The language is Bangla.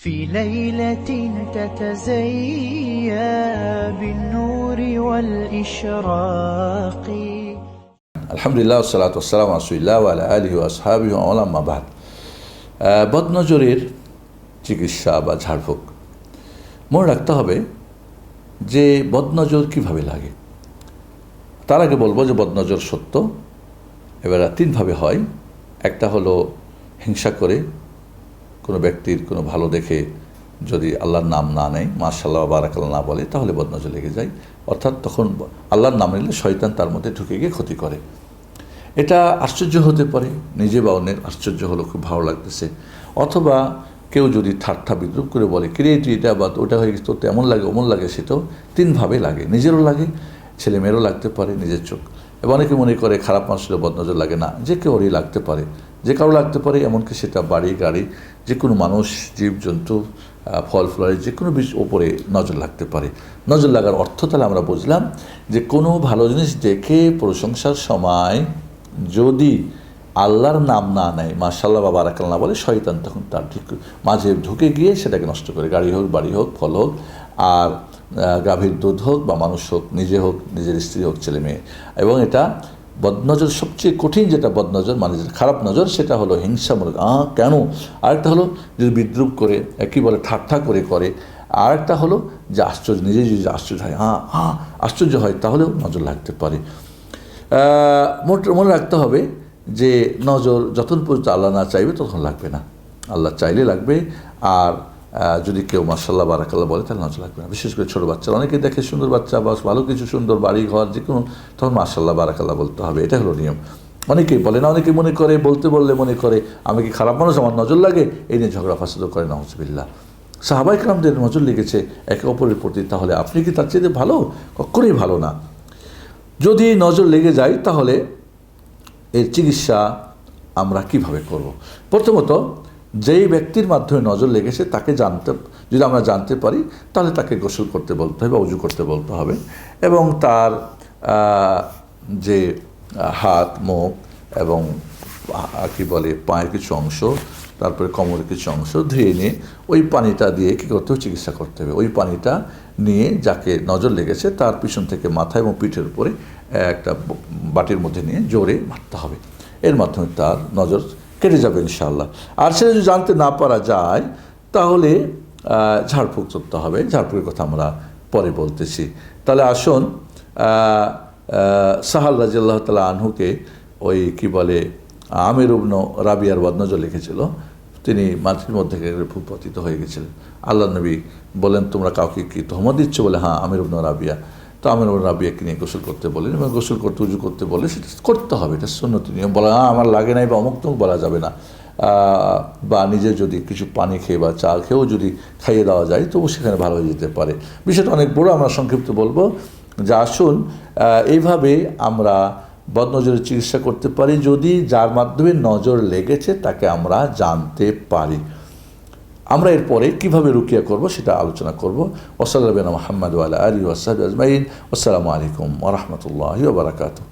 في ليلة تتزيا بالنور والإشراق. আলহামদুলিল্লাহ والصلاة والسلام على رسول الله وعلى آله وأصحابه ومن بعد। বদনজরের চিকিৎসা বা ঝাড়ফুঁক মনে রাখতে হবে যে বদনজর কিভাবে লাগে। তার আগে বলবো যে বদনজর সত্য, এবার তিনভাবে হয়। একটা হলো হিংসা করে কোনো ব্যক্তির কোনো ভালো দেখে যদি আল্লাহর নাম না নেয়, মাশাআল্লাহ বারাকাল্লাহ না বলে, তাহলে বদনজর লেগে যায়। অর্থাৎ তখন আল্লাহর নাম নিলে শয়তান তার মধ্যে ঢুকে গিয়ে ক্ষতি করে। এটা আশ্চর্য হতে পারে, নিজে বা অন্যের আশ্চর্য হলো, খুব ভালো লাগতেছে। অথবা কেউ যদি ঠাট্টা বিদ্রুপ করে বলে, কিরে তুই এটা বা ওটা হয়ে গেছে, তোর তো এমন লাগে অমন লাগে, সেটাও তিনভাবে লাগে। নিজেরও লাগে, ছেলে মেয়েরও লাগতে পারে, নিজের চোখ। এবং অনেকে মনে করে খারাপ মানুষের বদনজর লাগে না, যে কেউরই লাগতে পারে, যে কারো লাগতে পারে। এমনকি সেটা বাড়ি গাড়ি, যে কোনো মানুষ, জীবজন্তু, ফল ফলের যে কোনো ওপরে নজর লাগতে পারে। নজর লাগার অর্থ তাহলে আমরা বুঝলাম যে কোনো ভালো জিনিস দেখে প্রশংসার সময় যদি আল্লাহর নাম না নেয়, মাশাআল্লাহ বা বারাকাল্লাহ বলে, শয়তান তখন তার ঠিক মাঝে ঢুকে গিয়ে সেটাকে নষ্ট করে। গাড়ি হোক, বাড়ি হোক, ফল হোক, আর গাভীর দুধ হোক বা মানুষ হোক, নিজে হোক, নিজের স্ত্রী হোক, ছেলে মেয়ে। এবং এটা বদনজর সবচেয়ে কঠিন যেটা বদনজর, মানে যেটা খারাপ নজর, সেটা হলো হিংসামূলক। কেন? আরেকটা হলো যদি বিদ্রুপ করে, কী বলে, ঠাট্টা করে। আরেকটা হলো যে আশ্চর্য, নিজে যদি আশ্চর্য হয়, আশ্চর্য হয়, তাহলেও নজর লাগতে পারে। মনে রাখতে হবে যে নজর যতক্ষণ পর্যন্ত আল্লাহ না চাইবে তখন লাগবে না, আল্লাহ চাইলে লাগবে। আর যদি কেউ মাশাআল্লাহ বারাকাল্লাহ বলে, তাহলে নজর লাগবে না। বিশেষ করে ছোটো বাচ্চা, অনেকে দেখে সুন্দর বাচ্চা বা ভালো কিছু, সুন্দর বাড়ি ঘর, যে কোনো, তখন মাশাআল্লাহ বারাকাল্লাহ বলতে হবে। এটা হলো নিয়ম। অনেকেই বলে না, অনেকে মনে করে, বললে মনে করে আমি কি খারাপ মানুষ, আমার নজর লাগে, এই নিয়ে ঝগড়া ফাসাদও করে, নাউজুবিল্লাহ। সাহাবায়ে কেরামদের নজর লেগেছে একে অপরের প্রতি, তাহলে আপনি কি তার চেয়ে ভালো? কখনোই ভালো না। যদি নজর লেগে যায়, তাহলে এর চিকিৎসা আমরা কিভাবে করব? প্রথমত, যেই ব্যক্তির মাধ্যমে নজর লেগেছে তাকে যদি আমরা জানতে পারি, তাহলে তাকে গোসল করতে বলতে হবে, অজু করতে বলতে হবে। এবং তার যে হাত, মুখ এবং কী বলে পায়ের কিছু অংশ, তারপরে কোমরের কিছু অংশ ধুয়ে নিয়ে ওই পানিটা দিয়ে কী করতে হবে? চিকিৎসা করতে হবে। ওই পানিটা নিয়ে যাকে নজর লেগেছে তার পিছন থেকে মাথা এবং পিঠের উপরে একটা বাটির মধ্যে নিয়ে জোরে মারতে হবে। এর মাধ্যমে তার নজর কেটে যাবে ইনশাআল্লাহ। আর সেটা যদি জানতে না পারা যায়, তাহলে ঝাড়ফুঁক করতে হবে। ঝাড়ফুঁকের কথা আমরা পরে বলতেছি। তাহলে আসুন, সাহাল রাদিয়াল্লাহু তাআলা আনহুকে ওই কী বলে আমির ইবনে রাবিয়ার বদনজর লিখেছিল। তিনি মাটির মধ্যে ভূপতিত হয়ে গেছিলেন। আল্লাহ নবী বলেন, তোমরা কাউকে কি তহমত দিচ্ছ? বলে, হ্যাঁ, আমির ইবনে রাবিয়া। তো আমির ইবনে রাবিয়াকে নিয়ে গোসল করতে বলেন, এবং গোসল করতে, উজু করতে বলে, সেটা করতে হবে। এটা সুন্নতি নিয়ম। বলা আমার লাগে নাই বা অমুক তমুক বলা যাবে না। বা নিজে যদি কিছু পানি খেয়ে বা চা খেয়েও যদি খাইয়ে দেওয়া যায়, তবু সেখানে ভালো হয়ে যেতে পারে। বিষয়টা অনেক বড়, আমরা সংক্ষিপ্ত বলবো যে আসুন এইভাবে আমরা বদনজরের চিকিৎসা করতে পারি, যদি যার মাধ্যমে নজর লেগেছে তাকে আমরা জানতে পারি। আমরা এরপরে কীভাবে রুকিয়া করব সেটা আলোচনা করব। ওয়া সাল্লাল্লাহু আলা মুহাম্মাদ ওয়া আলা আলিহি ওয়া সাহবিহি আজমাইন। আসসালামু আলাইকুম ওয়া রাহমাতুল্লাহি ওয়া বারাকাতুহু।